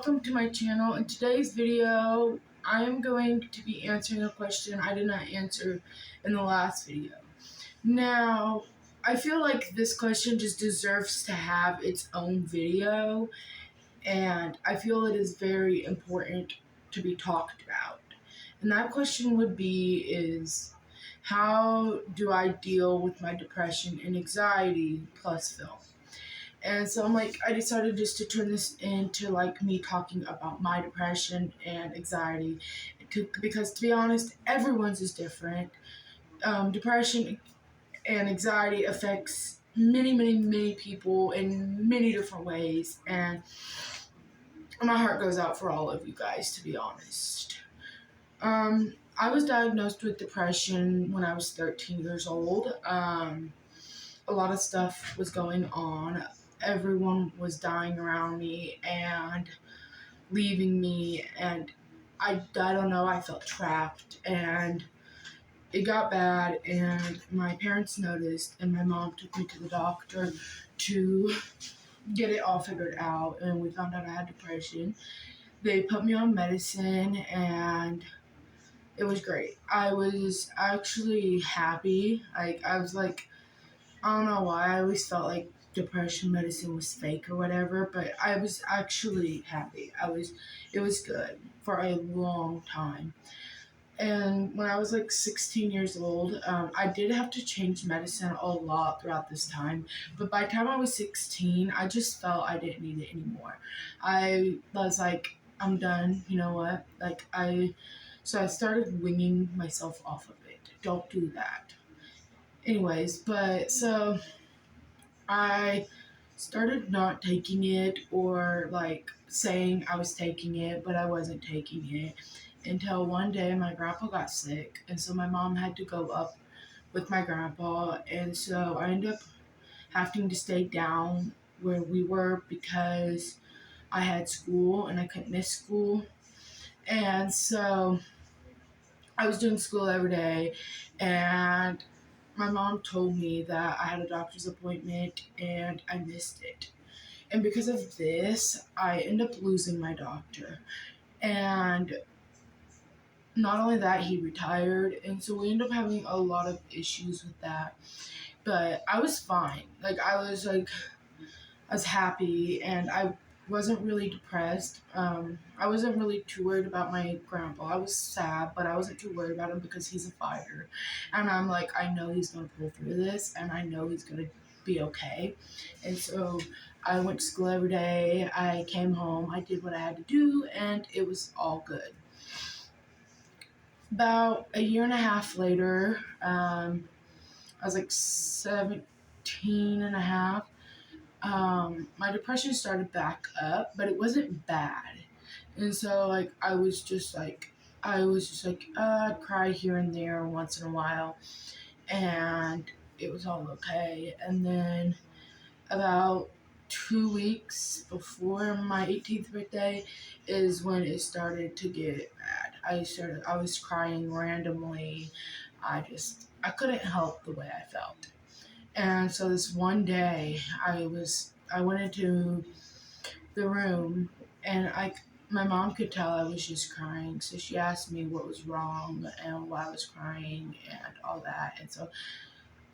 welcome to my channel. In today's video, I am going to be answering a question I did not answer in the last video. Now, I feel like this question just deserves to have its own video, and I feel it is very important to be talked about. And that question would be how do I deal with my depression and anxiety plus film? And so I decided just to turn this into me talking about my depression and anxiety, because to be honest, everyone's is different. Depression and anxiety affects many people in many different ways, and my heart goes out for all of you guys, to be honest. I was diagnosed with depression when I was 13 years old. A lot of stuff was going on. Everyone was dying around me and leaving me, and I don't know, I felt trapped, and it got bad, and my parents noticed, and my mom took me to the doctor to get it all figured out, and we found out I had depression. They put me on medicine, and it was great. I was actually happy. I don't know why, I always felt like depression medicine was fake or whatever, but I was actually happy. It was good for a long time. And when I was 16 years old, I did have to change medicine a lot throughout this time. But by the time I was 16, I just felt I didn't need it anymore. I was like, I'm done. You know what? So I started winging myself off of it. Don't do that. Anyways, so I started not taking it, or saying I was taking it, but I wasn't taking it, until one day my grandpa got sick, and so my mom had to go up with my grandpa, and so I ended up having to stay down where we were because I had school and I couldn't miss school. And so I was doing school every day, and my mom told me that I had a doctor's appointment and I missed it. And because of this, I ended up losing my doctor. And not only that, he retired. And so we ended up having a lot of issues with that. But I was fine. I was happy, and I wasn't really depressed. I wasn't really too worried about my grandpa. I was sad, but I wasn't too worried about him because he's a fighter. And I'm like, I know he's going to pull through this, and I know he's going to be okay. And so I went to school every day. I came home. I did what I had to do, and it was all good. About a year and a half later, I was 17 and a half. My depression started back up, but it wasn't bad. And so I'd cry here and there once in a while, and it was all okay. And then about 2 weeks before my 18th birthday is when it started to get bad. I was crying randomly. I couldn't help the way I felt. And so this one day, I went into the room, and my mom could tell I was just crying. So she asked me what was wrong and why I was crying and all that. And so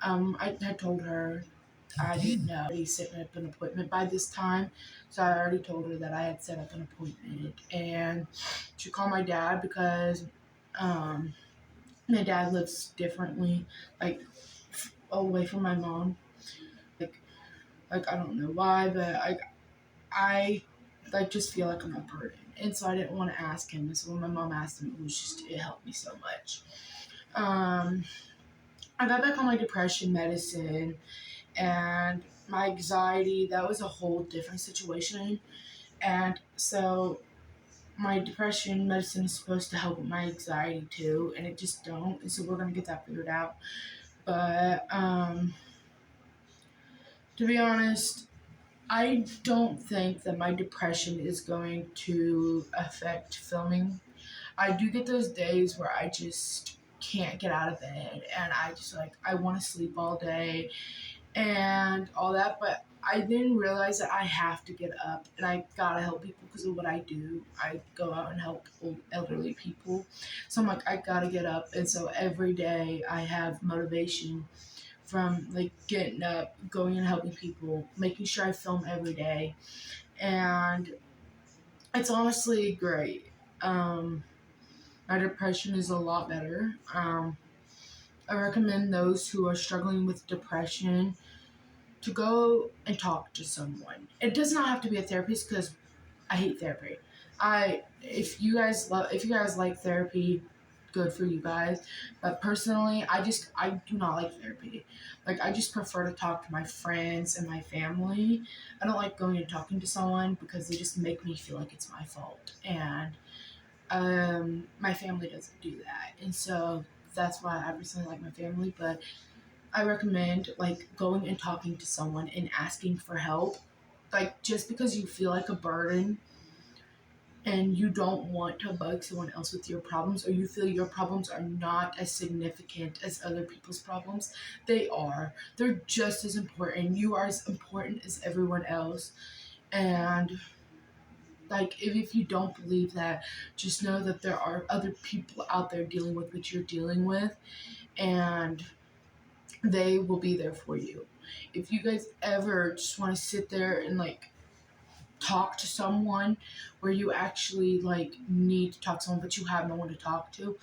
I had told her I didn't know. He set up an appointment by this time. So I already told her that I had set up an appointment. And she called my dad because my dad lives differently, away from my mom. I don't know why, but I just feel like I'm a burden. And so I didn't want to ask him. And so when my mom asked him, it helped me so much. I got back on my depression medicine, and my anxiety, that was a whole different situation. And so my depression medicine is supposed to help with my anxiety too, and it just don't. And so we're going to get that figured out. But to be honest, I don't think that my depression is going to affect filming. I do get those days where I just can't get out of bed, and I want to sleep all day and all that, but I then realized that I have to get up and I gotta help people because of what I do. I go out and help elderly people. So I'm like, I gotta get up. And so every day I have motivation from like getting up, going and helping people, making sure I film every day. And it's honestly great. My depression is a lot better. I recommend those who are struggling with depression to go and talk to someone. It does not have to be a therapist because I hate therapy. If you guys like therapy, good for you guys. But personally, I do not like therapy. Like I just prefer to talk to my friends and my family. I don't like going and talking to someone because they just make me feel like it's my fault. And my family doesn't do that. And so that's why I recently like my family, but I recommend like going and talking to someone and asking for help. Like just because you feel like a burden and you don't want to bug someone else with your problems, or you feel your problems are not as significant as other people's problems, they are. They're just as important. You are as important as everyone else. And like if you don't believe that, just know that there are other people out there dealing with what you're dealing with, and they will be there for you. If you guys ever just want to sit there and like talk to someone where you actually like need to talk to someone but you have no one to talk to,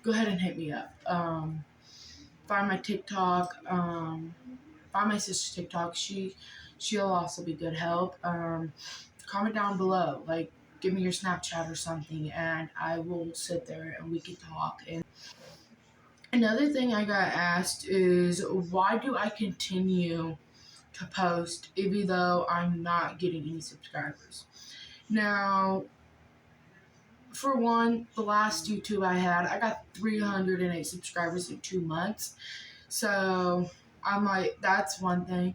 go ahead and hit me up. Find my TikTok, find my sister's TikTok. She'll also be good help. Comment down below, like give me your Snapchat or something, and I will sit there and we can talk. And another thing I got asked is, why do I continue to post even though I'm not getting any subscribers? Now, for one, the last YouTube I got 308 subscribers in 2 months. So I'm like, that's one thing.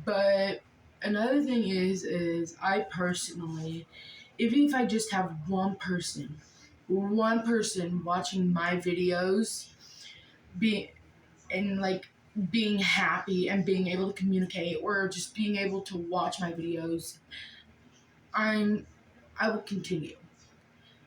But another thing is I personally, even if I just have one person watching my videos, be and like being happy and being able to communicate, or just being able to watch my videos, I will continue.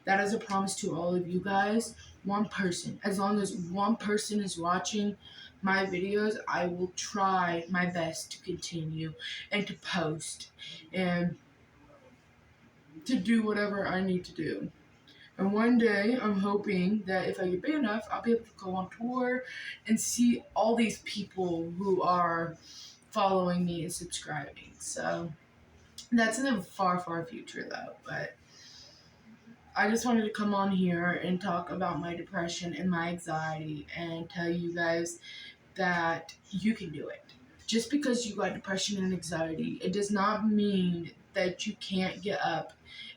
That is a promise to all of you guys. One person, as long as one person is watching my videos, I will try my best to continue and to post and to do whatever I need to do. And one day, I'm hoping that if I get big enough, I'll be able to go on tour and see all these people who are following me and subscribing. So that's in the far, far future, though. But I just wanted to come on here and talk about my depression and my anxiety and tell you guys that you can do it. Just because you got depression and anxiety, it does not mean that you can't get up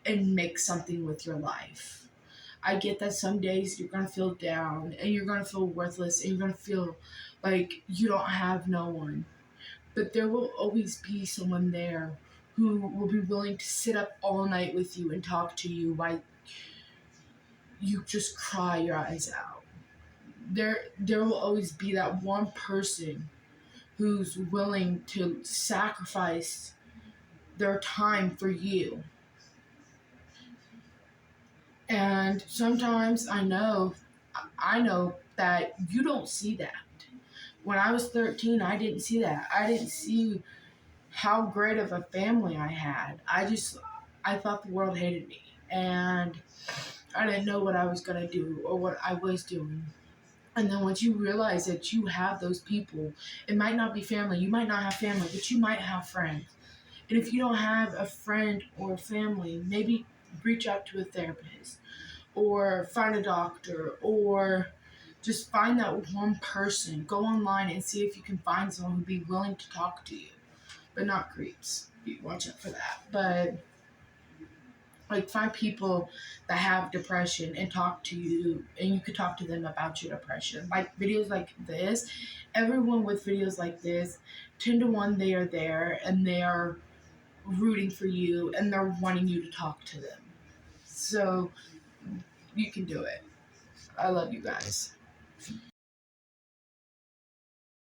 and make something with your life. I get that some days you're going to feel down and you're going to feel worthless and you're going to feel like you don't have no one. But there will always be someone there who will be willing to sit up all night with you and talk to you while you just cry your eyes out. There will always be that one person who's willing to sacrifice their time for you. And sometimes I know that you don't see that. When I was 13, I didn't see that. I didn't see how great of a family I had. I thought the world hated me, and I didn't know what I was going to do or what I was doing. And then once you realize that you have those people, it might not be family, you might not have family, but you might have friends. And if you don't have a friend or a family, maybe reach out to a therapist or find a doctor, or just find that one person. Go online and see if you can find someone who'd be willing to talk to you, but not creeps. Watch out for that. But like find people that have depression and talk to you, and you could talk to them about your depression. Like videos like this, everyone with videos like this, 10 to 1 they are there and they are rooting for you and they're wanting you to talk to them. So you can do it. I love you guys.